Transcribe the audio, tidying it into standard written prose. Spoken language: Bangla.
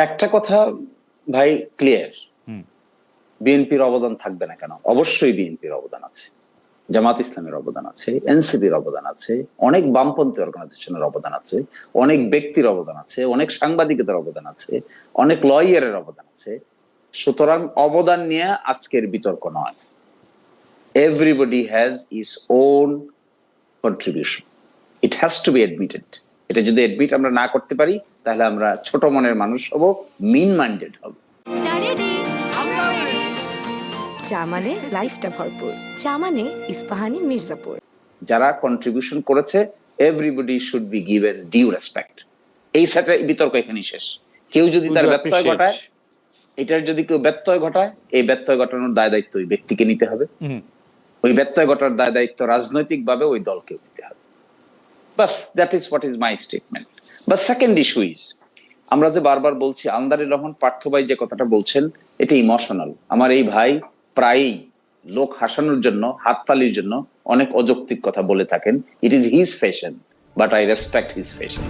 একটা কথা ভাই ক্লিয়ার, বিএনপির অবদান থাকবে না কেন? অবশ্যই বিএনপির অবদান আছে, জামাত ইসলামের অবদান আছে, এনসিপির অবদান আছে, অনেক বামপন্থী অর্গানাইজেশনের অবদান আছে, অনেক ব্যক্তির অবদান আছে, অনেক সাংবাদিকদের অবদান আছে, অনেক লয়ারের অবদান আছে। সুতরাং অবদান নিয়ে আজকের বিতর্ক নয়। Everybody has his own contribution, it has to be admitted. এটা যদি অ্যাডমিট আমরা না করতে পারি তাহলে আমরা ছোট মনের মানুষ হব, মিন মাইন্ডেড হব। চা মানে লাইফটা ভরপুর, চা মানে ইস্পাহানি মির্জাপুর। যারা কন্ট্রিবিউশন করেছে everybody should be given due respect. এই সেটে বিতর্ক এখানেই শেষ। কেউ যদি তার ব্যত্যয় ঘটায়, এটার যদি কেউ ব্যত্যয় ঘটায়, এই ব্যত্যয় ঘটানোর দায় দায়িত্ব ওই ব্যক্তিকে নিতে হবে। ওই ব্যত্যয় ঘটার দায় দায়িত্ব রাজনৈতিক ভাবে ওই দলকে নিতে হবে। বাস, that is what is my statement. But second issue is, আমরা যে বারবার বলছি, আলমদারির রহমান পার্থ ভাই যে কথাটা বলছেন এটা ইমোশনাল। আমার এই ভাই প্রায়ই লোক হাসানোর জন্য, হাততালির জন্য অনেক অযৌক্তিক কথা বলে থাকেন। It is his fashion, but I respect his fashion.